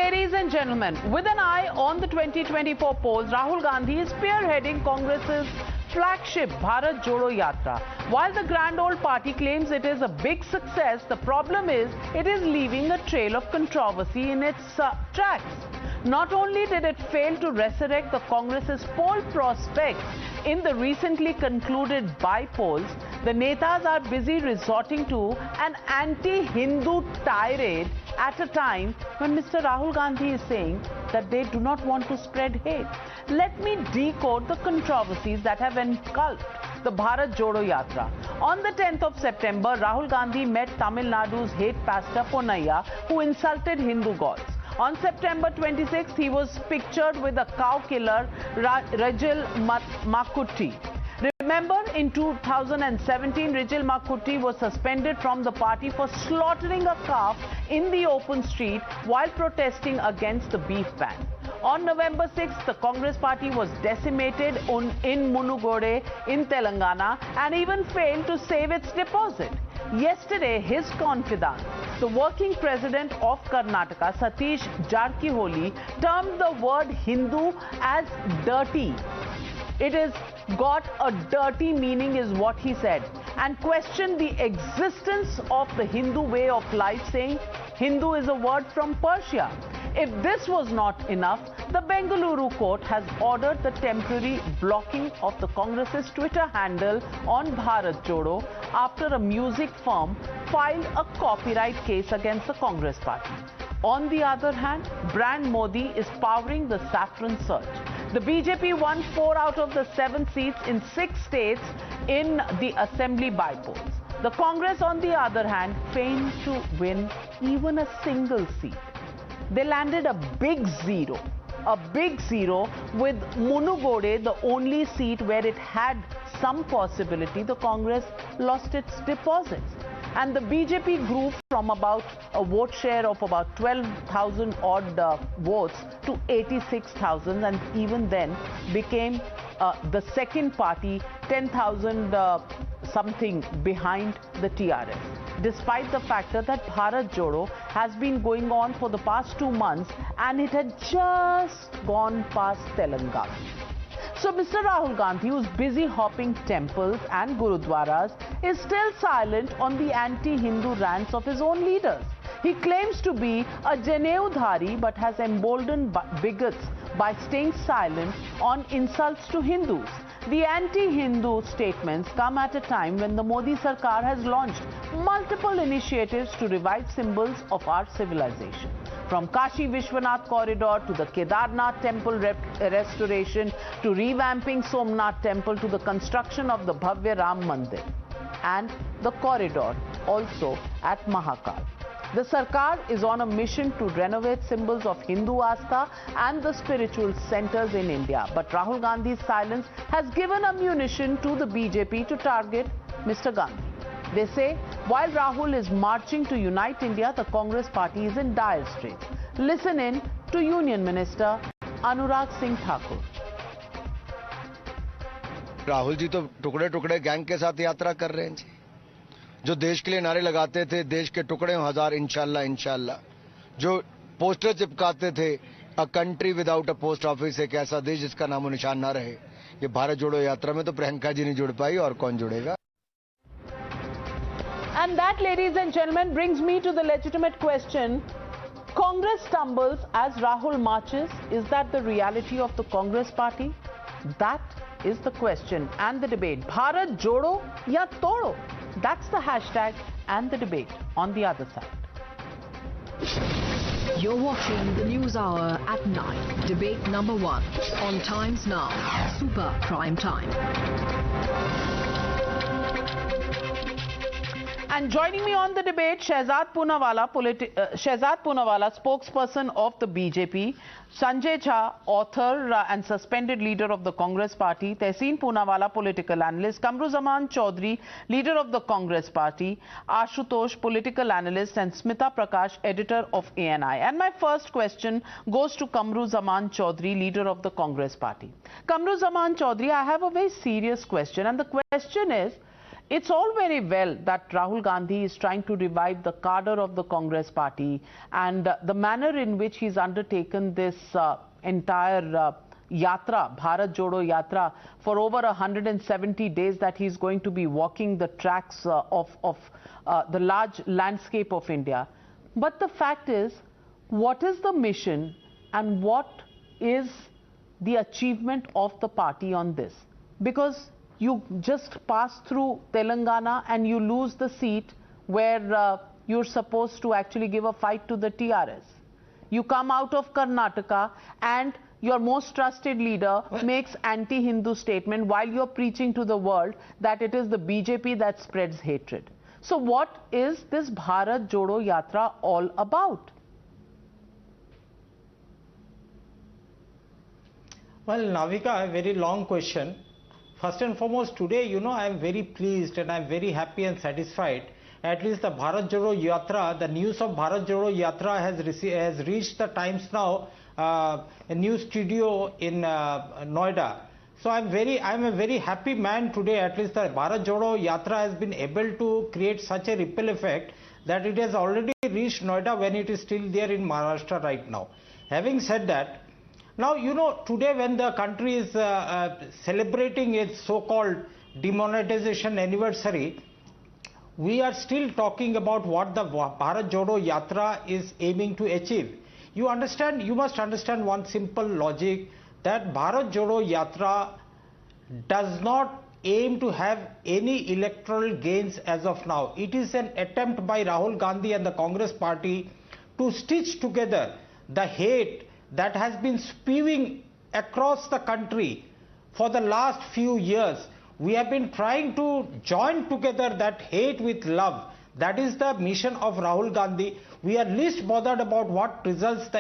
ladies and gentlemen, with an eye on the 2024 polls, Rahul Gandhi is spearheading Congress's flagship Bharat Jodo Yatra. While the grand old party claims it is a big success, the problem is it is leaving a trail of controversy in its tracks. Not only did it fail to resurrect the Congress's poll prospects in the recently concluded by-polls, the Netas are busy resorting to an anti-Hindu tirade at a time when Mr. Rahul Gandhi is saying that they do not want to spread hate. Let me decode the controversies that have engulfed the Bharat Jodo Yatra. On the 10th of September, Rahul Gandhi met Tamil Nadu's hate pastor Ponnaiah, who insulted Hindu gods. On September 26th, he was pictured with a cow killer, Rajil Makkutti. Remember, in 2017, Rajil Makkutti was suspended from the party for slaughtering a calf in the open street while protesting against the beef ban. On November 6th, the Congress party was decimated in Munugode in Telangana and even failed to save its deposit. Yesterday, his confidant, the working president of Karnataka, Satish Jarkiholi, termed the word Hindu as dirty. It has got a dirty meaning is what he said, and questioned the existence of the Hindu way of life, saying Hindu is a word from Persia. If this was not enough, the Bengaluru court has ordered the temporary blocking of the Congress's Twitter handle on Bharat Jodo after a music firm filed a copyright case against the Congress party. On the other hand, Brand Modi is powering the saffron surge. The BJP won 4 out of the 7 seats in 6 states in the assembly by-polls. The Congress, on the other hand, failed to win even a single seat. They landed a big zero with Munugode, the only seat where it had some possibility. The Congress lost its deposits. And the BJP grew from about a vote share of about 12,000 odd votes to 86,000, and even then became the second party, 10,000 something behind the TRS. Despite the factor that Bharat Jodo has been going on for the past 2 months and it had just gone past Telangana. So Mr. Rahul Gandhi, who's busy hopping temples and gurudwaras, is still silent on the anti-Hindu rants of his own leaders. He claims to be a Janeudhari but has emboldened bigots by staying silent on insults to Hindus. The anti-Hindu statements come at a time when the Modi Sarkar has launched multiple initiatives to revive symbols of our civilization. From Kashi Vishwanath corridor to the Kedarnath temple restoration to revamping Somnath temple to the construction of the Bhavya Ram Mandir and the corridor also at Mahakal. The Sarkar is on a mission to renovate symbols of Hindu Astha and the spiritual centers in India. But Rahul Gandhi's silence has given ammunition to the BJP to target Mr. Gandhi. They say while Rahul is marching to unite India, the Congress party is in dire straits. Listen in to Union Minister Anurag Singh Thakur. Rahul ji तो टुकड़े टुकड़े gang के साथ यात्रा कर रहे हैं जी, जो देश के लिए नारे लगाते थे, देश के टुकड़े हजार इंशाल्लाह इंशाल्लाह, जो पोस्टर चिपकाते थे, a country without a post office, एक ऐसा देश जिसका नामो निशान ना रहे, ये भारत जोड़ो यात्रा में तो प्रियंका जी नहीं जुड़ पाई और कौन जुड़ेगा. And that, ladies and gentlemen, brings me to the legitimate question. Congress stumbles as Rahul marches. Is that the reality of the Congress party? That is the question and the debate. Bharat Jodo ya Todo? That's the hashtag and the debate on the other side. You're watching the News Hour at 9. Debate number 1 on Times Now. Super Prime Time. And joining me on the debate, Shehzad Poonawalla, spokesperson of the BJP, Sanjay Jha, author and suspended leader of the Congress party, Tehseen Poonawalla, political analyst, Kamruzaman Chaudhary, leader of the Congress party, Ashutosh, political analyst, and Smita Prakash, editor of ANI. And my first question goes to Kamruzaman Chaudhary, leader of the Congress party. Kamruzaman Chaudhary, I have a very serious question, and the question is, It's all very well that Rahul Gandhi is trying to revive the cadre of the Congress party, and the manner in which he's undertaken this entire Yatra, Bharat Jodo Yatra, for over 170 days that he's going to be walking the tracks of the large landscape of India. But the fact is, what is the mission and what is the achievement of the party on this? Because you just pass through Telangana and you lose the seat where you're supposed to actually give a fight to the TRS. You come out of Karnataka and your most trusted leader makes anti-Hindu statement while you're preaching to the world that it is the BJP that spreads hatred. So what is this Bharat Jodo Yatra all about? Well, Navika, a very long question. First and foremost, today, I am very pleased and I am very happy and satisfied. At least the Bharat Jodo Yatra, the news of Bharat Jodo Yatra has reached the Times Now, a news studio in Noida. So I am a very happy man today. At least the Bharat Jodo Yatra has been able to create such a ripple effect that it has already reached Noida when it is still there in Maharashtra right now. Having said that, now, today when the country is celebrating its so-called demonetization anniversary, we are still talking about what the Bharat Jodo Yatra is aiming to achieve. You must understand one simple logic, that Bharat Jodo Yatra does not aim to have any electoral gains as of now. It is an attempt by Rahul Gandhi and the Congress party to stitch together the hate that has been spewing across the country for the last few years. We have been trying to join together that hate with love. That is the mission of Rahul Gandhi. We are least bothered about what results the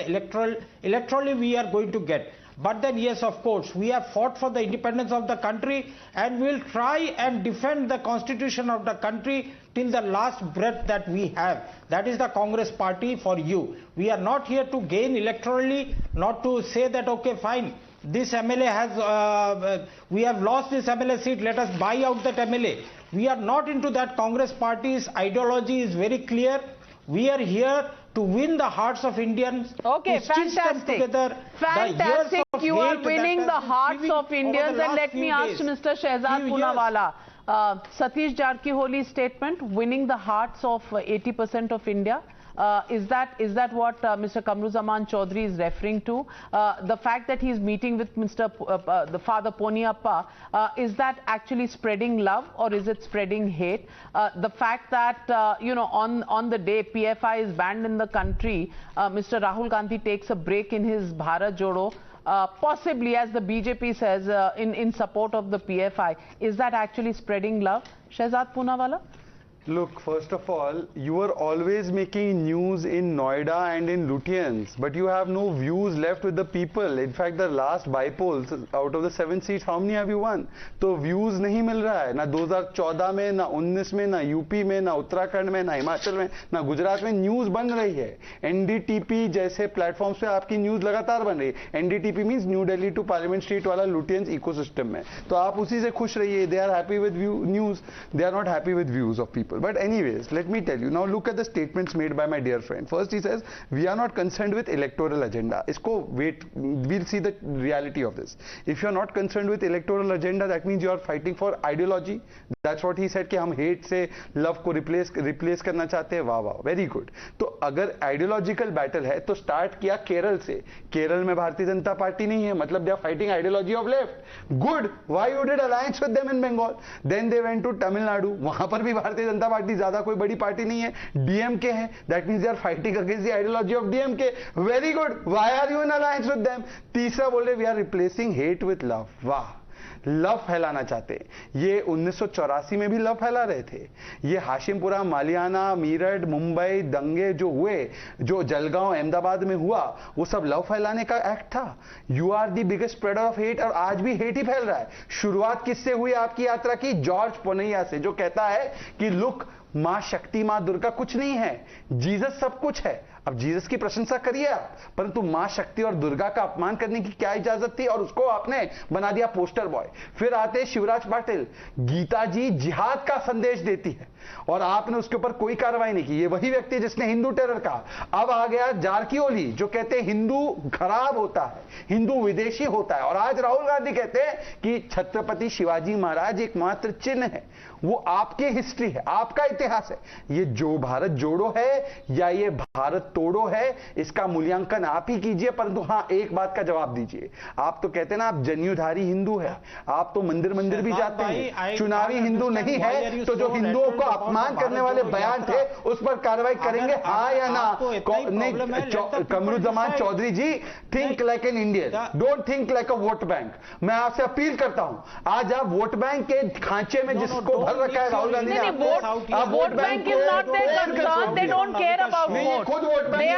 electorally we are going to get. But then yes, of course, we have fought for the independence of the country and will try and defend the constitution of the country till the last breath that we have. That is the Congress party for you. We are not here to gain electorally, not to say that, okay, fine, this MLA has, we have lost this MLA seat, let us buy out that MLA. We are not into that. Congress party's ideology is very clear. We are here to win the hearts of Indians. Okay, fantastic. Fantastic. You are winning the hearts of Indians. And let me ask Mr. Shehzad Poonawalla, Satish Jarkiholly's statement, winning the hearts of 80% of India. Is that what Mr. Kamruzaman Chaudhary is referring to? The fact that he is meeting with the Father Poniyappa, is that actually spreading love or is it spreading hate? The fact that on the day PFI is banned in the country, Mr. Rahul Gandhi takes a break in his Bharat Jodo, possibly, as the BJP says, in support of the PFI. Is that actually spreading love? Shehzad Poonawalla? Look, first of all, you are always making news in Noida and in Lutyens, but you have no views left with the people. In fact, the last by-polls, out of the 7 seats, how many have you won? तो views नहीं मिल रहा है, ना 2014 में, ना 19 में, ना UP में, ना उत्तराखंड में, ना हिमाचल में, ना गुजरात में न्यूज बन रही है. NDTP जैसे प्लेटफॉर्म्स पे आपकी न्यूज लगातार बन रही है. NDTP means new Delhi to parliament street वाला लुटियंस इकोसिस्टम में. तो आप उसी से खुश रहिए. They are happy with news. They are not happy with views of people. But anyways, let me tell you, now look at the statements made by my dear friend. First he says, we are not concerned with electoral agenda. Isko wait, we'll see the reality of this. If you are not concerned with electoral agenda, that means you are fighting for ideology. That's what he said, कि हम hate से love को replace करना चाहते हैं. वाह वाह, very good. तो अगर ideological battle है, तो start किया केरल से. केरल में भारतीय जनता पार्टी नहीं है, मतलब they are fighting ideology of left. Good. Why you did alliance with them in Bengal? Then they went to Tamil Nadu. वहां पर भी भारतीय जनता पार्टी ज्यादा कोई बड़ी पार्टी नहीं है, डीएमके है. That means they are fighting against the ideology of DMK. Very good. Why are you in alliance with them? तीसरा बोल रहे we are replacing hate with love. वाह, लव फैलाना चाहते. ये 1984 में भी लव फैला रहे थे. ये हाशिमपुरा, मालियाना, मीरठ, मुंबई दंगे जो हुए, जो जलगांव, अहमदाबाद में हुआ, वो सब लव फैलाने का एक्ट था. You are the biggest spreader of hate. और आज भी हेट ही फैल रहा है. शुरुआत किससे हुई आपकी यात्रा की? जॉर्ज पोनैया से, जो कहता है कि लुक, मां शक्ति, मां दुर्गा कुछ नहीं है, जीसस सब कुछ है. अब जीसस की प्रशंसा करिए आप, परंतु मां शक्ति और दुर्गा का अपमान करने की क्या इजाजत थी? और उसको आपने बना दिया पोस्टर बॉय। फिर आते शिवराज पाटिल, गीता जी जिहाद का संदेश देती है और आपने उसके ऊपर कोई कार्रवाई नहीं की। ये वही व्यक्ति जिसने हिंदू टेरर कहा। अब आ गया जारकीहोली, जो कहते हैं हिंदू खराब होता है, हिंदू विदेशी होता है, और आज राहुल गांधी कहते हैं कि छत्रपति शिवाजी महाराज एकमात्र चिन्ह है। वो आपकी हिस्ट्री है, आपका इतिहास है। ये जो भारत जोड़ो है या ये भारत तोड़ो है, इसका मूल्यांकन आप ही कीजिए। परंतु हां, एक बात का जवाब दीजिए। आप तो कहते हैं ना आप जनेऊधारी हिंदू है, आप तो मंदिर मंदिर भी जाते हैं, चुनावी हिंदू नहीं है, तो जो हिंदुओं को अपमान करने वाले बयान थे उस पर कार्रवाई करेंगे, हाँ या ना? Qamruzzaman Chowdhury ji, think like an Indian, don't think like a vote bank. मैं आपसे अपील करता हूं, आज आप वोट बैंक के खांचे में जिसको भर रखा है राहुल गांधी ने, vote bank is not their concern. They don't care about vote. They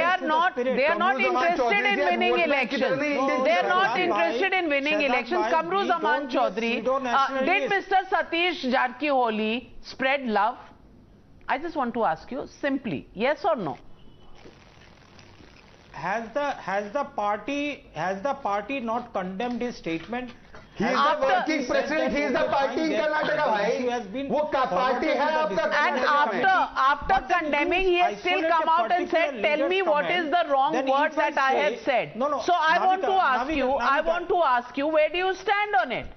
are not interested in winning elections. They are not interested in winning elections. Kamruzaman Chaudhary, did Mr. Satish Jarkiholi spread love? I just want to ask you simply, yes or no? Has the party not condemned his statement? He is the working president. He is the party in Karnataka, भाई। वो party है आपका। And after condemning, he has still come out and said, "Tell me what is the wrong word that I have said." No. So I want to ask you, where do you stand on it?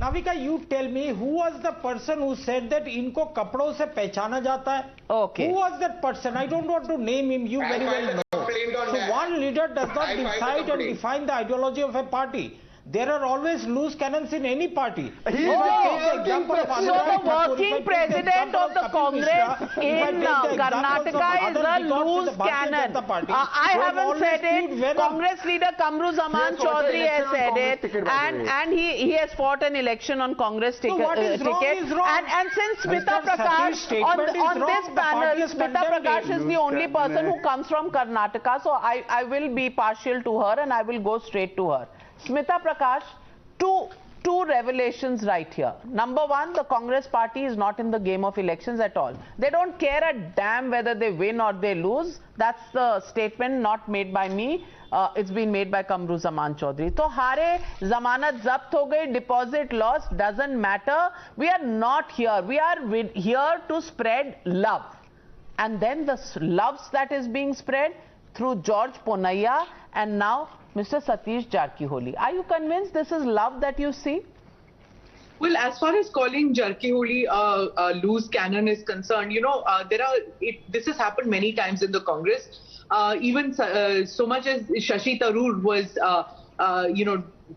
Navika, you tell me, who was the person who said that इनको कपड़ों से पहचाना जाता है? Okay. Who was that person? I don't want to name him. You very well know. So one leader does not decide and define the ideology of a party. There are always loose cannons in any party. So the working president of the Congress in Karnataka is a loose cannon. I haven't said it. Congress leader Kamruzaman Chaudhary has said it, and he has fought an election on Congress ticket. And since Smita Prakash on this panel, Smita Prakash is the only person who comes from Karnataka, so I will be partial to her and I will go straight to her. Smita Prakash, two revelations right here. Number one, the Congress party is not in the game of elections at all. They don't care a damn whether they win or they lose. That's the statement not made by me. It's been made by Kamruzaman Chaudhary. So, hare zamanat zabt ho gayi, deposit lost, doesn't matter. We are not here. We are here to spread love. And then the loves that is being spread through George Ponaiya and now Mr. Satish Jarkiholi. Are you convinced this is love that you see? Well, as far as calling Jarkiholi a loose cannon is concerned, this has happened many times in the Congress. Even so much as Shashi Tharoor was,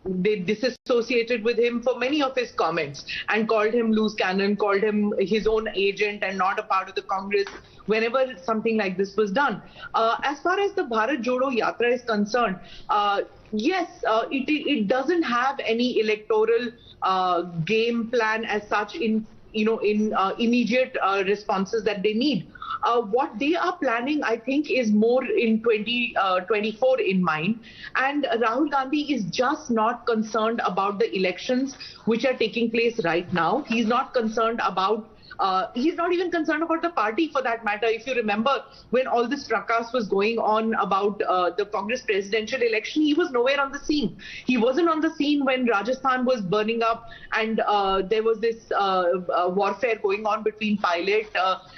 they disassociated with him for many of his comments and called him loose cannon, called him his own agent and not a part of the Congress whenever something like this was done. As far as the Bharat Jodo Yatra is concerned, yes, it doesn't have any electoral game plan as such in immediate responses that they need. What they are planning, I think, is more in 2024 in mind. And Rahul Gandhi is just not concerned about the elections which are taking place right now. He's not concerned about he's not even concerned about the party for that matter. If you remember, when all this fracas was going on about the Congress presidential election, he was nowhere on the scene. He wasn't on the scene when Rajasthan was burning up and there was this warfare going on between Pilot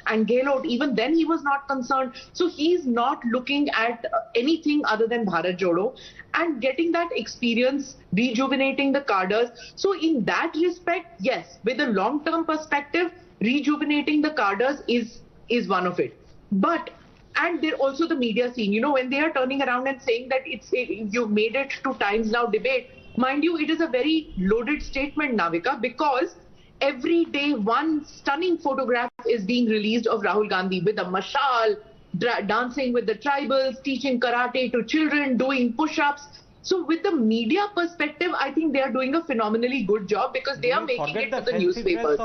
and Gehlot. Even then he was not concerned. So he's not looking at anything other than Bharat Jodo and getting that experience, rejuvenating the cadres. So in that respect, yes, with a long-term perspective, rejuvenating the cadres is one of it. But, and they're also the media scene, when they are turning around and saying that you've made it to Times Now debate, mind you, it is a very loaded statement, Navika, because every day one stunning photograph is being released of Rahul Gandhi with a mashal, dancing with the tribals, teaching karate to children, doing push-ups. So with the media perspective, I think they are doing a phenomenally good job because they are making it to the newspapers.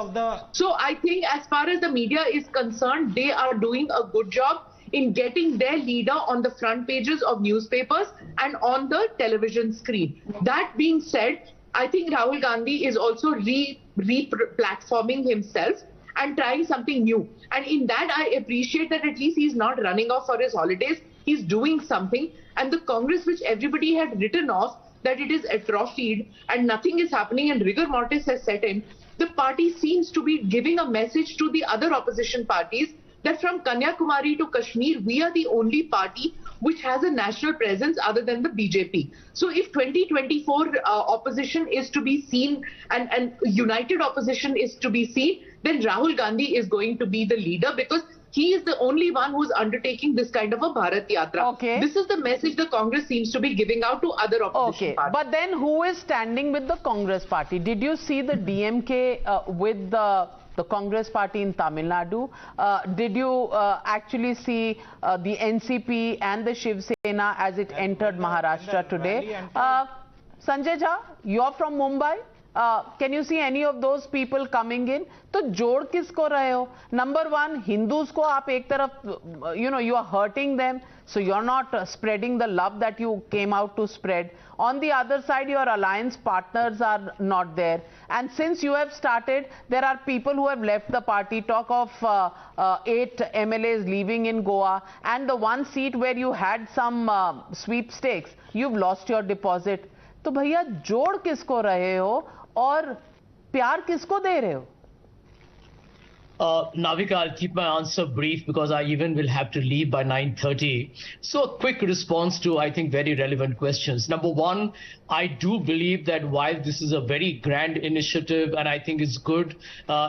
So I think as far as the media is concerned, they are doing a good job in getting their leader on the front pages of newspapers and on the television screen. That being said, I think Rahul Gandhi is also re-platforming himself and trying something new. And in that, I appreciate that at least he's not running off for his holidays. He's doing something. And the Congress, which everybody had written off, that it is atrophied and nothing is happening and rigor mortis has set in, the party seems to be giving a message to the other opposition parties that from Kanyakumari to Kashmir, we are the only party which has a national presence other than the BJP. So if 2024 opposition is to be seen and united opposition is to be seen, then Rahul Gandhi is going to be the leader because he is the only one who's undertaking this kind of a Bharat Yatra. Okay. This is the message the Congress seems to be giving out to other opposition parties. But then who is standing with the Congress party? Did you see the DMK with the Congress party in Tamil Nadu? Did you actually see the NCP and the Shiv Sena as it entered Maharashtra today? Sanjay Jha, you're from Mumbai. Can you see any of those people coming in? तो जोड़ किसको रहे हो? Number one, Hindus को आप एक तरफ, you are hurting them, so you're not spreading the love that you came out to spread. On the other side, your alliance partners are not there. And since you have started, there are people who have left the party. Talk of 8 MLAs leaving in Goa, and the one seat where you had some sweepstakes, you've lost your deposit. तो भैया जोड़ किसको रहे हो और प्यार किसको दे रहे हो? Navika, I'll keep my answer brief because I even will have to leave by 9:30. So a quick response to, I think, very relevant questions. Number one, I do believe that while this is a very grand initiative and I think it's good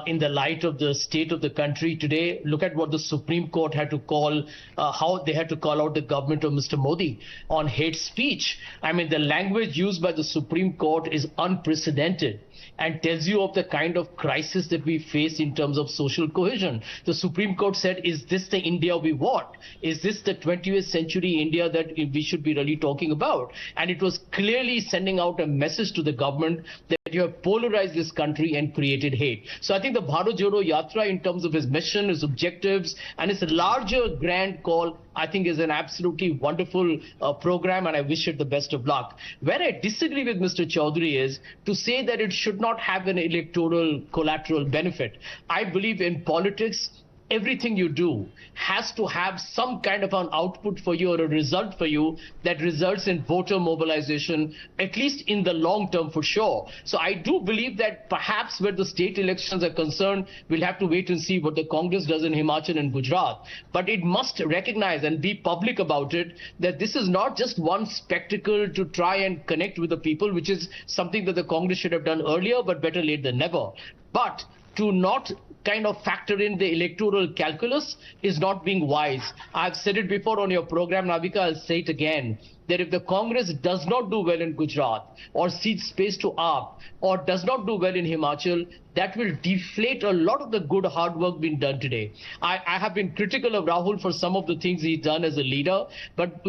in the light of the state of the country today, look at what the Supreme Court had to call, how they had to call out the government of Mr. Modi on hate speech. I mean, the language used by the Supreme Court is unprecedented and tells you of the kind of crisis that we face in terms of social cohesion. The Supreme Court said, is this the India we want? Is this the 20th century India that we should be really talking about? And it was clearly sending out a message to the government that you have polarized this country and created hate. So I think the Bharat Jodo Yatra, in terms of his mission, his objectives, and his larger grand call, I think is an absolutely wonderful program, and I wish it the best of luck. Where I disagree with Mr. Chaudhary is to say that it should not have an electoral collateral benefit. I believe in politics, everything you do has to have some kind of an output for you or a result for you that results in voter mobilization, at least in the long term for sure. So I do believe that perhaps where the state elections are concerned, we'll have to wait and see what the Congress does in Himachal and Gujarat. But it must recognize and be public about it that this is not just one spectacle to try and connect with the people, which is something that the Congress should have done earlier, but better late than never. But to not kind of factor in the electoral calculus is not being wise. I've said it before on your program, Navika, I'll say it again, that if the Congress does not do well in Gujarat or cedes space to AAP or does not do well in Himachal, that will deflate a lot of the good hard work being done today. I have been critical of Rahul for some of the things he's done as a leader, but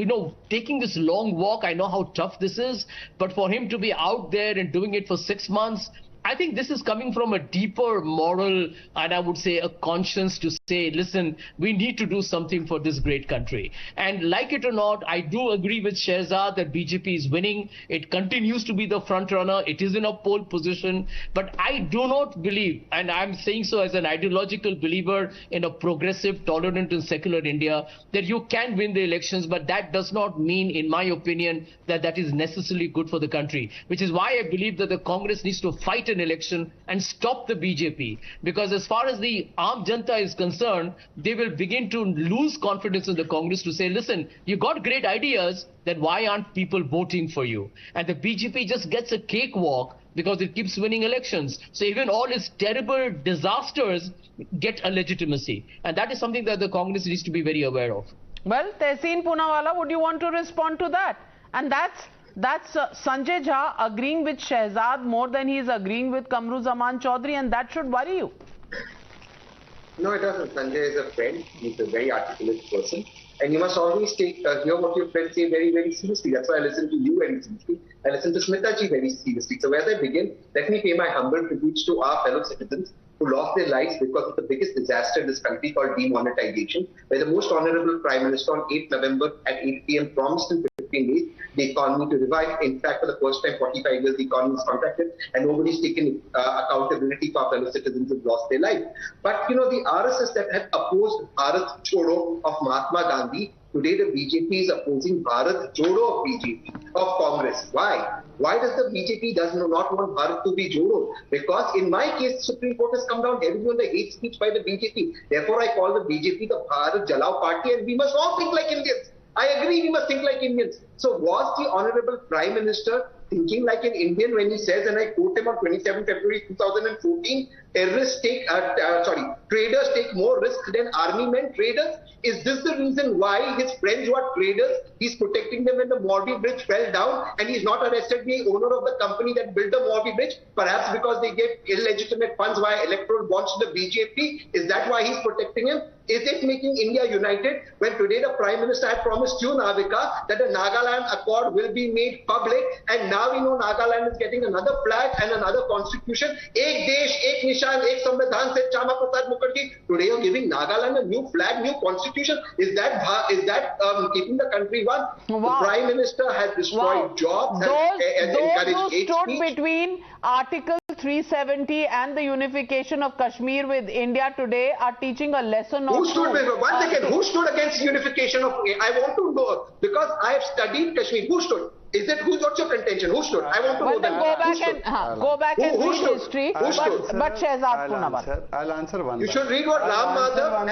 taking this long walk, I know how tough this is, but for him to be out there and doing it for 6 months, I think this is coming from a deeper moral and I would say a conscience to say, listen, we need to do something for this great country. And like it or not, I do agree with Shehzad that BJP is winning. It continues to be the front runner. It is in a pole position. But I do not believe, and I'm saying so as an ideological believer in a progressive, tolerant and secular India, that you can win the elections. But that does not mean, in my opinion, that that is necessarily good for the country. Which is why I believe that the Congress needs to fight an election and stop the BJP, because as far as the Aam Janta is concerned, they will begin to lose confidence in the Congress to say, listen, you got great ideas, then why aren't people voting for you? And the BJP just gets a cakewalk because it keeps winning elections. So even all its terrible disasters get a legitimacy, and that is something that the Congress needs to be very aware of. Well, Tehseen Poonawalla, would you want to respond to that? And that's Sanjay Jha agreeing with Shehzad more than he is agreeing with Kamru Zaman Chaudhary, and that should worry you. No, it doesn't. Sanjay is a friend. He's a very articulate person. And you must always hear what your friends say very, very seriously. That's why I listen to you very seriously. I listen to Smita ji very seriously. So as I begin, let me pay my humble tributes to our fellow citizens who lost their lives because of the biggest disaster in this country called demonetization, where the most honorable Prime Minister on 8th November at 8 p.m. promised in 50 15 days, the economy to revive. In fact, for the first time, 45 years, the economy is contracted, and nobody's taken accountability for fellow citizens who've lost their life. But, the RSS that had opposed Bharat Jodo of Mahatma Gandhi, today the BJP is opposing Bharat Jodo of BJP, of Congress. Why? Why does the BJP not want Bharat to be Jodo? Because in my case, the Supreme Court has come down heavily on the hate speech by the BJP. Therefore, I call the BJP the Bharat Jalao party, and we must all think like Indians. I agree, we must think like Indians. So was the Honorable Prime Minister thinking like an Indian when he says, and I quote him on 27 February 2014, traders take more risk than army men traders? Is this the reason why his friends who are traders, he's protecting them when the Morbi Bridge fell down, and he's not arrested the owner of the company that built the Morbi Bridge, perhaps because they gave illegitimate funds via electoral bonds to the BJP? Is that why he's protecting him? Is it making India united when today the Prime Minister had promised you, Navika, that the Nagaland Accord will be made public, and now we know Nagaland is getting another flag and another constitution. Ek Desh, Ek Nishan, Ek Samvidhan, said Chama Prasad Mukherjee. Today you're giving Nagaland a new flag, new constitution. Is that keeping the country one? Wow. The Prime Minister has destroyed jobs and encouraged hate speech. Between Article 370 and the unification of Kashmir with India today are teaching a lesson of... Who stood against unification of... I want to know, because I have studied Kashmir. Who stood? What's your contention? Who stood? I want to know that. Go back and read history. But Shehzad Punawar. I'll answer one. You should read what Ram Madhav and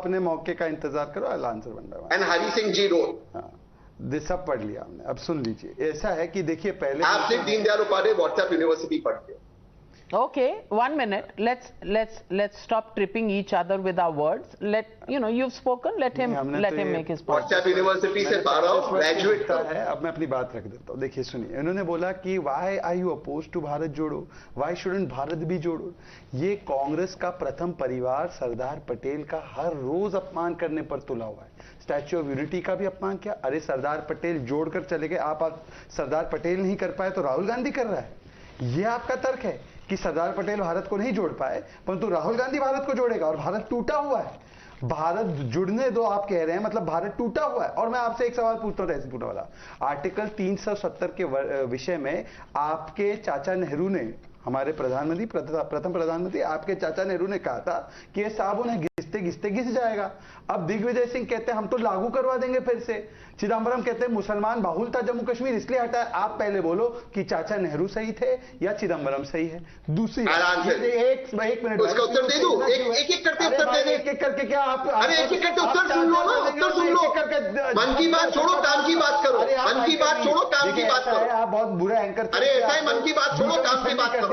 अपने मौके का इंतजार करो. I'll answer one by one. And Hari Singh Ji wrote. सब पढ़ लिया हमने. अब सुन लीजिए. ऐसा है कि देखिए पहले आप सिर्फ दीनदयाल उपाध्याय व्हाट्सएप यूनिवर्सिटी पढ़ते हो. Okay, 1 minute. Let's stop tripping each other with our words. You've spoken. Let him make his point. WhatsApp university से 12 ग्रेजुएट है. अब मैं अपनी बात रख देता हूँ. देखिए सुनिए. इन्होंने बोला कि why are you opposed to Bharat जोड़ो? Why shouldn't भारत भी जोड़ो? ये कांग्रेस का प्रथम परिवार सरदार पटेल का हर रोज अपमान करने पर तुला हुआ है. स्टैच्यू ऑफ यूनिटी का भी अपमान किया. अरे सरदार पटेल जोड़कर चले गए. आप सरदार पटेल नहीं कर पाए तो राहुल गांधी कर रहा है. ये आपका तर्क है कि सरदार पटेल भारत को नहीं जोड़ पाए, परंतु राहुल गांधी भारत को जोड़ेगा. और भारत टूटा हुआ है. भारत जुड़ने दो आप कह रहे हैं, मतलब भारत टूटा हुआ है. और मैं आपसे एक सवाल पूछता हूं, ऐसे पूछने वाला. आर्टिकल 370 के विषय में आपके चाचा नेहरू ने, हमारे प्रधानमंत्री, प्रथम प्रधानमंत्री आपके चाचा नेहरू ने कहा था कि ये साबुन है, घिसते घिसते घिस जाएगा. अब दिग्विजय सिंह कहते हैं हम तो लागू करवा देंगे फिर से. चिदम्बरम कहते हैं मुसलमान बाहुल था जम्मू कश्मीर इसलिए हटाया. आप पहले बोलो कि चाचा नेहरू सही थे या चिदम्बरम सही है. दूसरी एक मिनट उसका उत्तर दे दूं. एक करके उत्तर दे दे. एक करके क्या आप? अरे एक करके उत्तर सुन लो ना. उत्तर सुन लो. मन की बात छोड़ो, काम की बात करो. मन की बात छोड़ो, काम की बात करो. आप बहुत बुरे एंकर. अरे ऐसा है, मन की बात छोड़ो, काम की बात करो.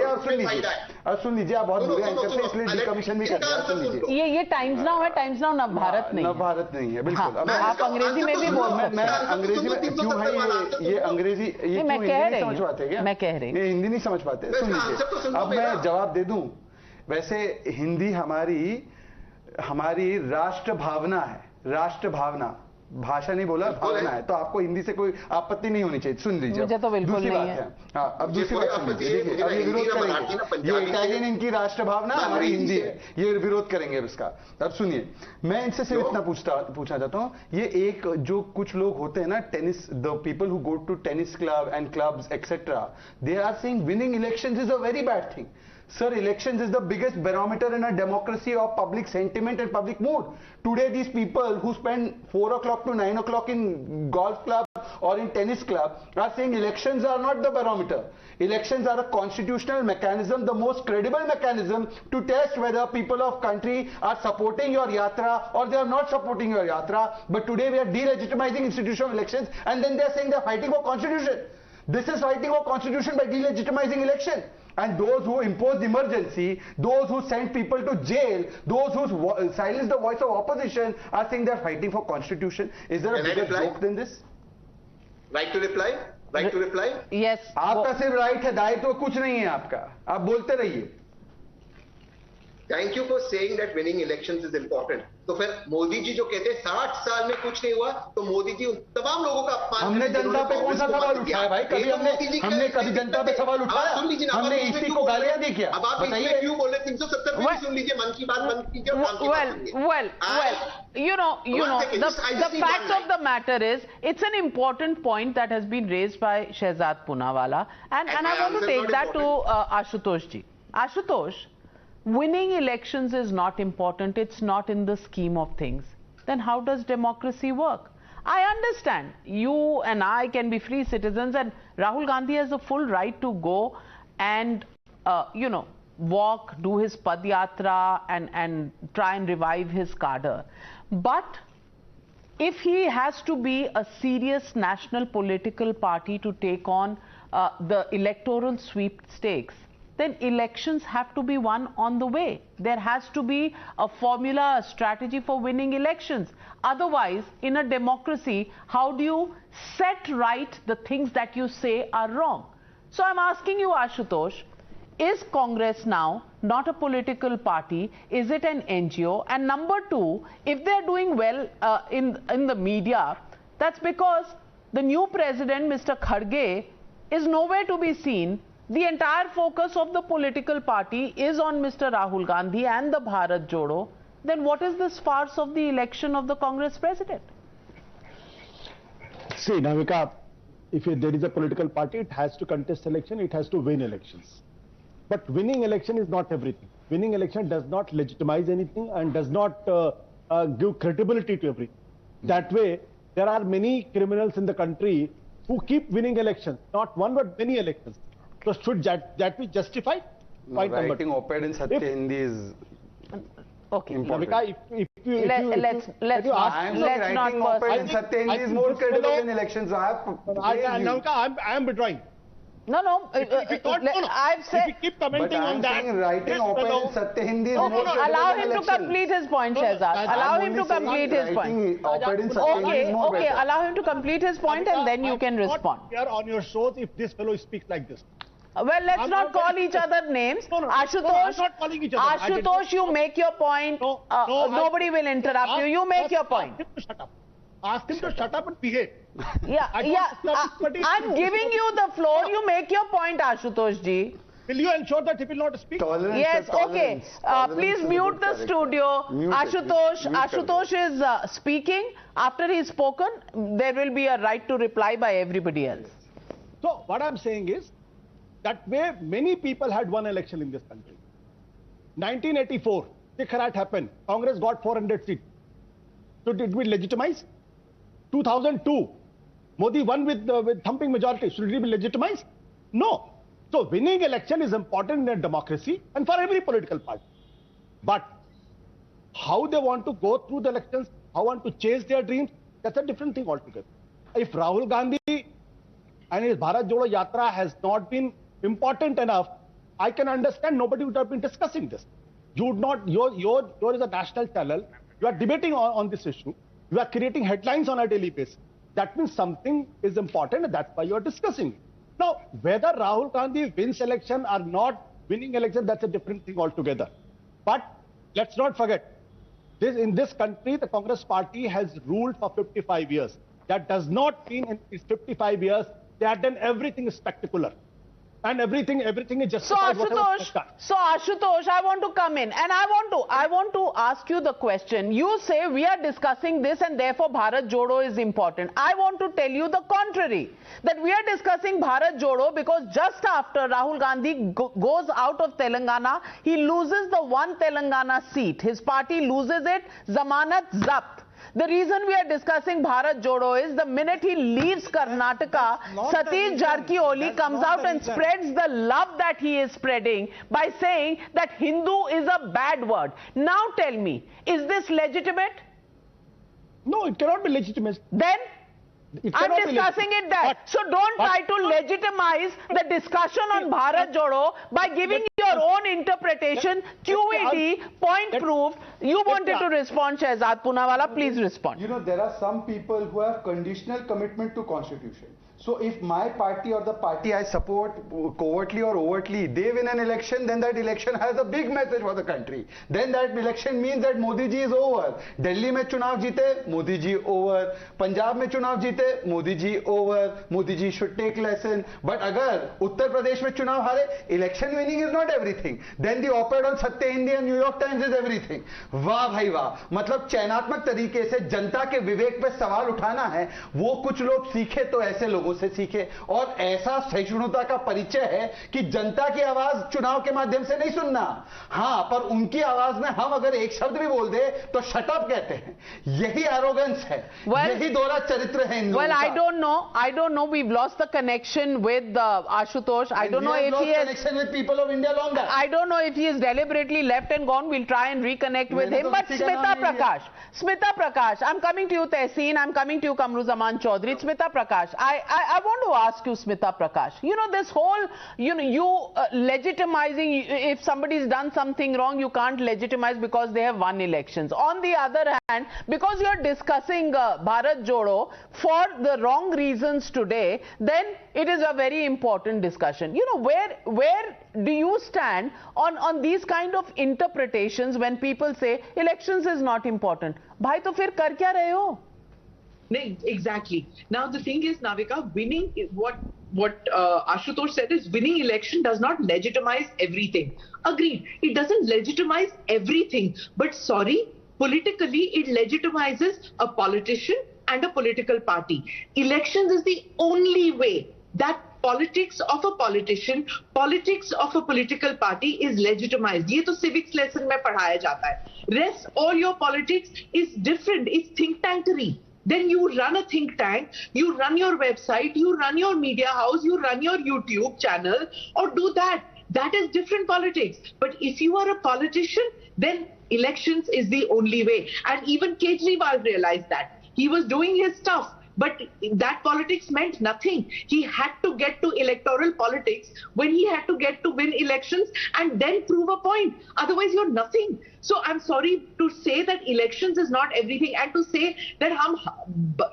सुन लीजिए आप बहुत बुरे एंकर थे इसलिए डिकमीशन भी कर दिया. सुन लीजिए. ये टाइम्स नाउ है. टाइम्स नाउ न भारत नहीं है. बिल्कुल. आप अंग्रेजी में भी बोल सकते हैं. मैं अंग्रेजी में क्यों भाई ये अंग्रेजी ये मैं कह रही समझ पाते क्या? मैं कह रही हिंदी नहीं समझ पाते. सुन लीजिए. अब मैं जवाब दे दूं. वैसे हिंदी हमारी राष्ट्र भावना है. राष्ट्र भावना, भाषा नहीं बोला, भावना है. तो आपको हिंदी से कोई आपत्ति नहीं होनी चाहिए. सुन लीजिए. मुझे तो बिल्कुल नहीं है. हाँ, अब दूसरी बात सुन लीजिए. देखिए अब ये विरोध करेंगे. ये इटालियन इनकी राष्ट्र भावना, हमारी हिंदी है. ये विरोध करेंगे इसका. अब सुनिए, मैं इनसे सिर्फ इतना पूछना चाहता हूँ. ये एक जो कुछ लोग होते हैं ना, tennis, the people who go to tennis club and clubs etcetera, they are saying winning elections is a very bad thing. Sir, elections is the biggest barometer in a democracy of public sentiment and public mood. Today, these people who spend 4 o'clock to 9 o'clock in golf club or in tennis club are saying elections are not the barometer. Elections are a constitutional mechanism, the most credible mechanism to test whether people of country are supporting your yatra or they are not supporting your yatra. But today we are delegitimizing institution of elections, and then they are saying they are fighting for constitution. This is fighting for constitution by delegitimizing election. And those who imposed emergency, those who sent people to jail, those who silenced the voice of opposition are saying they are fighting for constitution. Is there a bigger joke than this? Right to reply? Right to reply? Yes. आपका सिर्फ right है, दायित्व कुछ नहीं है आपका. आप बोलते रहिए. Thank you for saying that winning elections is important. तो फिर मोदी जी जो कहते हैं 60 साल में कुछ नहीं हुआ, तो मोदी जी उन तमाम लोगों का अपमान हमने जनता पे कौन सा सवाल उठाया भाई? कभी हमने कभी जनता पे सवाल उठाया? सुन लीजिए, हमने इसी को गालियां दी क्या? अब आप इसमें क्यों बोल रहे? 370 सुन लीजिए, मन की बात बंद कीजिए और काम की बात सुनिए। Well, the fact of the matter is, it's an important point that has been raised by Shehzad Poonawalla, and I want to take that to Ashutosh ji. Ashutosh, winning elections is not important, it's not in the scheme of things. Then how does democracy work? I understand you and I can be free citizens, and Rahul Gandhi has a full right to go and, walk, do his Padyatra and try and revive his cadre. But if he has to be a serious national political party to take on the electoral sweepstakes, then elections have to be won on the way. There has to be a formula, a strategy for winning elections. Otherwise, in a democracy, how do you set right the things that you say are wrong? So I'm asking you, Ashutosh, is Congress now not a political party? Is it an NGO? And number two, if they're doing well in the media, that's because the new president, Mr. Kharge, is nowhere to be seen. The entire focus of the political party is on Mr. Rahul Gandhi and the Bharat Jodo. Then what is this farce of the election of the Congress president? See, Navika, if there is a political party, it has to contest election, it has to win elections. But winning election is not everything. Winning election does not legitimize anything and does not give credibility to everything. That way, there are many criminals in the country who keep winning elections, not one but many elections. So should that be justified? No, writing op-ed in Satya Hindi is okay. important. Navika, let's not op-ed in Satya Hindi is more credible in elections. Navika, I am withdrawing. No, I've said. If you keep commenting on that, writing op-ed in Satya Hindi is more credible. Allow him to complete his point, Shehzad. Allow him to complete his point. Okay, allow him to complete his point and then you can respond. We are on your shows if this fellow speaks like this. Well, let's not call each other names. Ashutosh, I'm not calling each other. Ashutosh, you make your point. Nobody will interrupt you. You make your point. Ask him to shut up. Ask him to shut up and behave. I'm giving you the floor. You make your point, Ashutosh ji. Will you ensure that he will not speak? Yes, okay. Please mute the studio. Ashutosh is speaking. After he's spoken, there will be a right to reply by everybody else. So what I'm saying is that way many people had won election in this country. 1984, Sikh Riot happened. Congress got 400 seats. So did we legitimize? 2002, Modi won with thumping majority. Should it be legitimized? No. So winning election is important in a democracy and for every political party. But how they want to go through the elections, how want to chase their dreams, that's a different thing altogether. If Rahul Gandhi and his Bharat Jodo Yatra has not been important enough, I can understand nobody would have been discussing this. You would not, yours is a national channel, you are debating on this issue, you are creating headlines on a daily basis. That means something is important and that's why you are discussing it. Now, whether Rahul Gandhi wins election or not winning election, that's a different thing altogether. But let's not forget, in this country, the Congress party has ruled for 55 years. That does not mean in these 55 years, they have done everything spectacular. And everything is justified. So Ashutosh, I want to come in and I want to ask you the question. You say we are discussing this and therefore Bharat Jodo is important. I want to tell you the contrary, that we are discussing Bharat Jodo because just after Rahul Gandhi goes out of Telangana, he loses the one Telangana seat. His party loses it, Zamanat Zapt. The reason we are discussing Bharat Jodo is the minute he leaves Karnataka, Satish Jarkioli comes out and spreads the love that he is spreading by saying that Hindu is a bad word. Now tell me, is this legitimate? No, it cannot be legitimate. Then? I'm discussing it there. So don't try to legitimize the discussion on Bharat Jodo by giving your own interpretation, QED, point proved. You wanted to respond, Shehzad Poonawalla. Please respond. You know, there are some people who have conditional commitment to constitution. So if my party or the party I support, covertly or overtly, they win an election, then that election has a big message for the country. Then that election means that Modi ji is over. Delhi में चुनाव जीते, Modi ji over. Punjab में चुनाव जीते, Modi ji over. Modi ji should take lesson. But अगर उत्तर प्रदेश में चुनाव हारे, election winning is not everything. Then the op-ed on Satya Hindi and New York Times is everything. वाह भाई वाह, मतलब चयनात्मक तरीके से जनता के विवेक पे सवाल उठाना है, वो कुछ लोग सीखे तो ऐसे लोगों से सीखे। और ऐसा सहिष्णुता का परिचय है कि जनता की आवाज चुनाव के माध्यम से नहीं सुनना, हां, पर उनकी आवाज में हम अगर एक शब्द भी बोल दे तो शट अप कहते हैं। यही एरोगेंस है, यही दोहरा चरित्र है इन लोगों का। I don't know, we've lost the connection with Ashutosh. I don't know if he has connection with people of India longer. I don't know if he is deliberately left and gone. We'll try and reconnect with him. But Smita Prakash, I'm coming to you, Tehseen. I'm coming to you, Kamruzaman Chaudhary. Smita Prakash, I want to ask you, Smita Prakash, you know, this whole, you legitimizing, if somebody's done something wrong, you can't legitimize because they have won elections. On the other hand, because you're discussing Bharat Jodo for the wrong reasons today, then it is a very important discussion. You know, where do you stand on these kind of interpretations when people say elections is not important? Bhai, to fir kar kya rahe ho? Exactly. Now the thing is, Navika, winning, what Ashutosh said is winning election does not legitimize everything. Agreed. It doesn't legitimize everything. But sorry, politically it legitimizes a politician and a political party. Elections is the only way that politics of a politician, politics of a political party is legitimized. ये तो civics lesson में पढ़ाया जाता है. Rest all your politics is different. It's think tankery. Then you run a think tank, you run your website, you run your media house, you run your YouTube channel, or do that. That is different politics. But if you are a politician, then elections is the only way. And even Kejriwal realized that. He was doing his stuff, but that politics meant nothing. He had to get to electoral politics when he had to get to win elections and then prove a point. Otherwise, you're nothing. So I'm sorry to say that elections is not everything, and to say that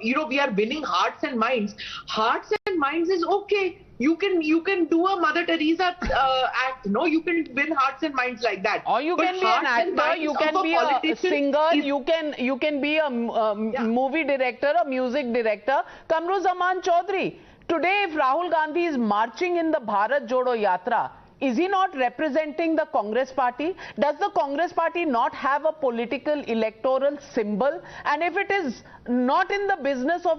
we are winning hearts and minds. Hearts and minds is okay. You can do a Mother Teresa act. No, you can win hearts and minds like that. Or you can be an actor, you can be a singer, you can be a movie director, a music director. Kamruzaman Chaudhary, today if Rahul Gandhi is marching in the Bharat Jodo Yatra, is he not representing the Congress party? Does the Congress party not have a political electoral symbol? And if it is not in the business of,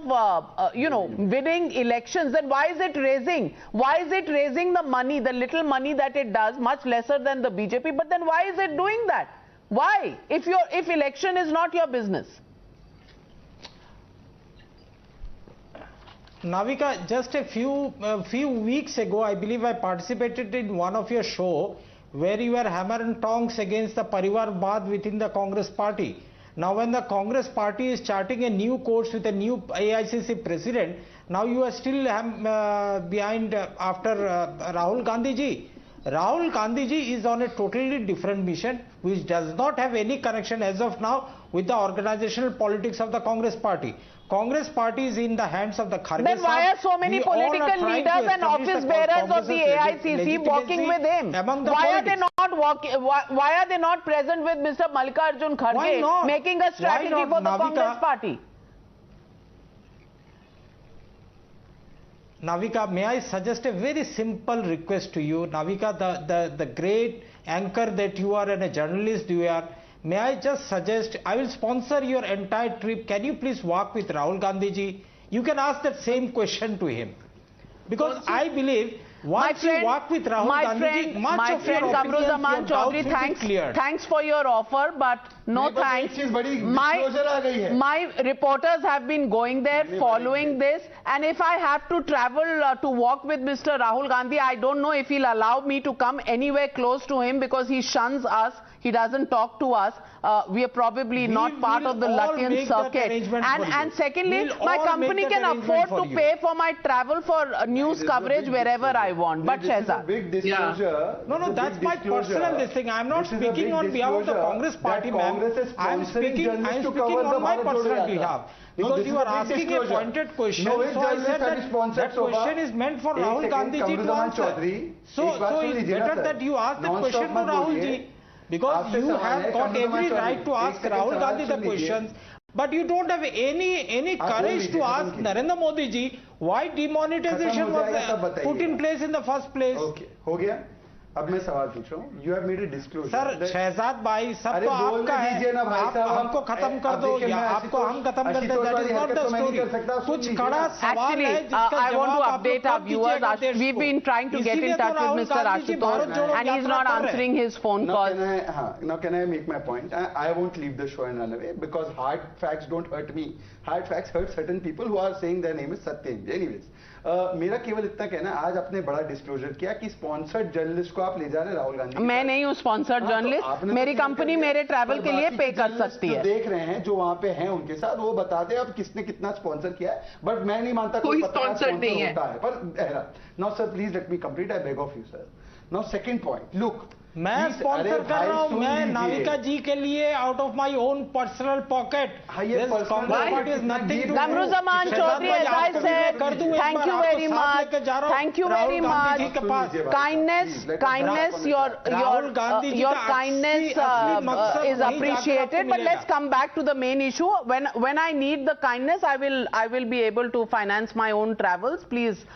winning elections, then why is it raising? Why is it raising the money, the little money that it does, much lesser than the BJP? But then why is it doing that? Why? If election is not your business? Navika, just a few weeks ago, I believe I participated in one of your show where you were hammer and tongs against the Parivar Baad within the Congress party. Now, when the Congress party is charting a new course with a new AICC president, now you are still behind after Rahul Gandhi ji. Rahul Gandhi ji is on a totally different mission, which does not have any connection as of now with the organizational politics of the Congress party. Congress party is in the hands of the Kharge. Then why are so many political leaders and office bearers of the AICC walking with him? Why are they not present with Mr. Mallikarjun Kharge making a strategy for the Congress party? Navika, may I suggest a very simple request to you? Navika, the great anchor that you are and a journalist you are, may I just suggest, I will sponsor your entire trip. Can you please walk with Rahul Gandhi ji? You can ask that same question to him. Because I believe once you walk with Rahul Gandhi ji, much of your opinions, your doubts will be cleared. Thanks for your offer, but no thanks. My reporters have been going there, following this, and if I have to travel to walk with Mr. Rahul Gandhi, I don't know if he'll allow me to come anywhere close to him because he shuns us. He doesn't talk to us. We are probably not part of the Lutyens circuit. And secondly, my company can afford to pay for my travel for news coverage wherever I want. But Shehzad. Big disclosure. No, that's my personal thing. I'm not speaking on behalf of the Congress party, ma'am. I'm speaking on my personal behalf. Because you are asking a pointed question, so I said that question is meant for Rahul Gandhi ji to answer. So it's better that you ask the question to Rahul ji, because you have got every right to ask Rahul Gandhi the questions, but you don't have any courage to ask Narendra Modi ji why demonetization was put in place in the first place. Okay, हो गया? अब मैं सवाल पूछ रहा हूँ. You have made a disclosure. Sir Shehzad भाई सब तो आपका है. आप हमको खत्म कर दो या आपको हम खत्म कर दे. That is not the story. कुछ कड़ा सवाल है जिसका I want to update our viewers. We've been trying to get in touch with Mr. Ashutosh and he's not answering his phone calls. Now can I make my point? I won't leave the show and run away because hard facts don't hurt me. Hard facts hurt certain people who are saying their name is Satyam. Anyways. मेरा केवल इतना कहना, आज आपने बड़ा disclosure किया कि sponsored journalist को आप ले जा रहे हैं राहुल गांधी. मैं नहीं हूँ स्पॉन्सर्ड जर्नलिस्ट. मेरी कंपनी मेरे ट्रैवल के लिए पे कर सकती है. देख रहे हैं जो वहाँ पे हैं उनके साथ, वो बता दे अब किसने कितना स्पॉन्सर किया है. बट मैं नहीं मानता कोई स्पॉन्सर नहीं है. पर now sir please let me complete. I beg of you sir. Now second point. Look, मैं स्पॉन्सर कर रहा हूँ. मैं नाविका जी के लिए out of my own personal pocket. Kamruzaman Chaudhary, as I said, thank you very much. Thank you very much. Kindness, your kindness is appreciated. But let's come back to the main issue. When I need the kindness, I will be able to finance my own travels. Please.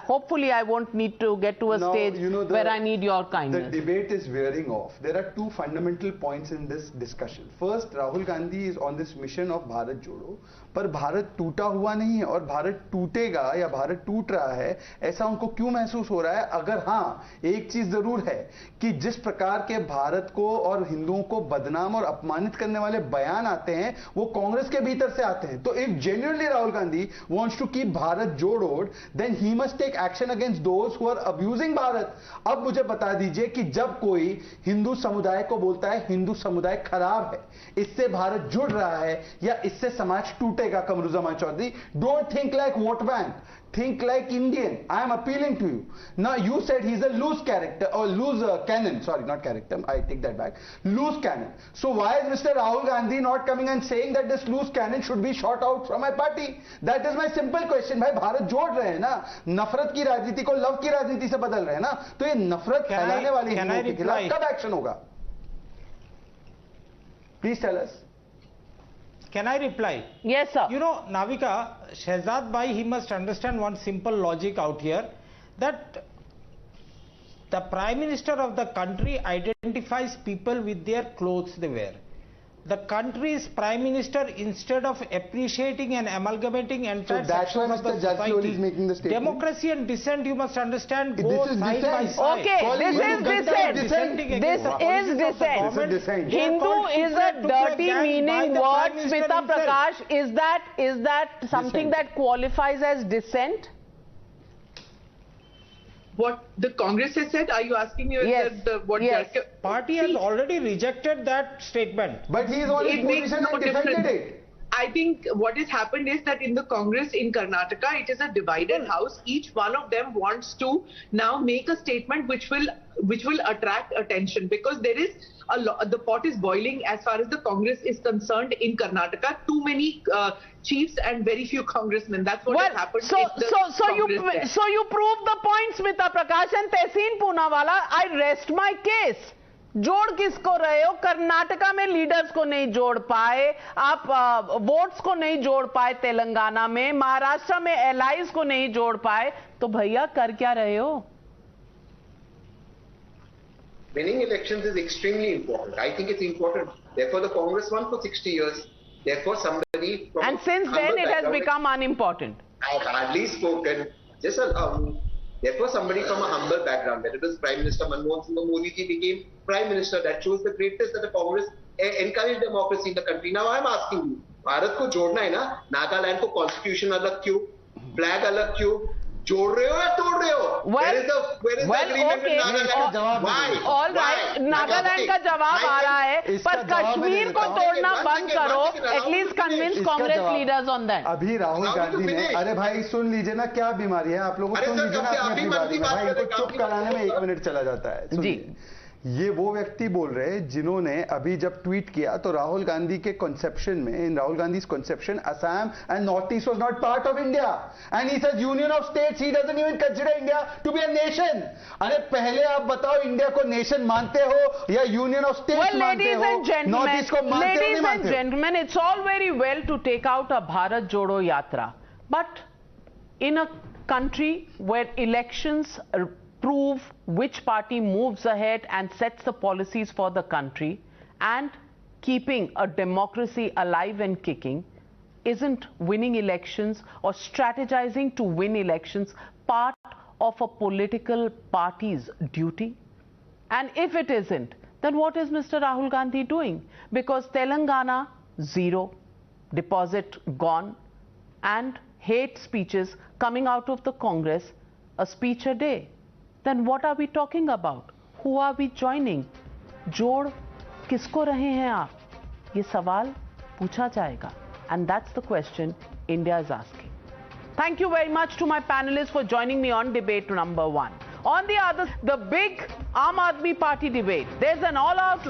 Hopefully I won't need to get to a stage where I need your kindness. The debate is veering off. There are two fundamental points in this discussion. First, Rahul Gandhi is on this mission of Bharat Jodo. पर भारत टूटा हुआ नहीं है और भारत टूटेगा या भारत टूट रहा है ऐसा उनको क्यों महसूस हो रहा है? अगर हाँ, एक चीज जरूर है कि जिस प्रकार के भारत को और हिंदुओं को बदनाम और अपमानित करने वाले बयान आते हैं वो कांग्रेस के भीतर से आते हैं. तो if genuinely Rahul Gandhi wants to keep Bharat Jodo, then he must take action against those who are abusing Bharat. अब मुझे बता दीजिए कि जब कोई हिंदू समुदाय को बोलता है हिंदू समुदाय खराब है, इससे भारत जुड़ रहा है या इससे समाज टूटेगा. Kamruzaman Chaudhary, don't think like vote bank. Think like Indian. I am appealing to you. Now you said he's a loose character or loose cannon. Sorry, not character. I take that back. Loose cannon. So why is Mr. Rahul Gandhi not coming and saying that this loose cannon should be shot out from my party? That is my simple question. भाई भारत जोड़ रहे हैं ना, नफरत की राजनीति को love की राजनीति से बदल रहे हैं ना, तो ये नफरत फैलाने वाली हिंदुओं के खिलाफ कब एक्शन होगा? Please tell us. Can I reply? Yes, sir. You know, Navika, Shehzad Bhai, he must understand one simple logic out here, that the Prime Minister of the country identifies people with their clothes they wear. The country's Prime Minister, instead of appreciating and amalgamating entire sections of the society, is making the statement. Democracy and dissent, you must understand, go side by side. Okay, this is dissent. Hindu is a dirty meaning word. Smita Prakash, is that something that qualifies as dissent? What the Congress has said? Are you asking me? Yes. What Party has already rejected that statement. But he is on his position and defended it. I think what has happened is that in the Congress in Karnataka, it is a divided house. Each one of them wants to now make a statement which will attract attention, because there is the pot is boiling as far as the Congress is concerned in Karnataka. Too many chiefs and very few congressmen. That's what has happened. So you prove the point, Smita Prakash and Tehseen Poonawala. I rest my case. जोड़ किसको रहे हो? कर्नाटका में leaders को नहीं जोड़ पाए आप, वोट्स को नहीं जोड़ पाए तेलंगाना में, महाराष्ट्र में एलाइज को नहीं जोड़ पाए, तो भैया कर क्या रहे हो? Winning elections is extremely important. I think it's important. Therefore, the Congress won for 60 years. Therefore, somebody from and since then it has become unimportant. I've hardly spoken. Just therefore, somebody from a humble background, whether it was Prime Minister Manmohan Singh or Modi ji became Prime Minister, that shows the greatness that the Congress encouraged democracy in the country. Now, I'm asking you, Bharat को जोड़ना है ना, नागालैंड को constitution अलग क्यों, flag अलग क्यों, जोड़ रहे हो या तोड़ रहे हो? Where is the agreement with Nagaland? Why? All right, Nagaland का जवाब आ रहा है, पर कश्मीर को तोड़ना बंद करो. At least convince Congress leaders on that. अभी राहुल गांधी ने, अरे भाई सुन लीजिए ना, क्या बीमारी है आप लोगों को, सुन लीजिए ना अपनी बीमारी में, भाई इनको चुप कराने में 1 मिनट चला जाता है. जी, ये वो व्यक्ति बोल रहे हैं जिन्होंने अभी जब ट्वीट किया तो राहुल गांधी के कॉन्सेप्शन में, in Rahul Gandhi conception, Assam and north east was not part of India and he says union of states, he doesn't even consider India to be a nation. अरे पहले आप बताओ, इंडिया को नेशन मानते हो या यूनियन ऑफ स्टेट्स मानते हो? नॉर्थ ईस्ट को मानते हो नहीं मानते? Ladies and gentlemen, it's all very well to take out a Bharat Jodo Yatra, but in a country where elections prove which party moves ahead and sets the policies for the country, and keeping a democracy alive and kicking, isn't winning elections or strategizing to win elections part of a political party's duty? And if it isn't, then what is Mr. Rahul Gandhi doing? Because Telangana, zero, deposit gone, and hate speeches coming out of the Congress, a speech a day. Then what are we talking about? Who are we joining? जोड़ किसको रहे हैं आप? ये सवाल पूछा जाएगा. And that's the question India is asking. Thank you very much to my panelists for joining me on debate number 1. On the other, the big Aam Aadmi Party debate. There's an all-out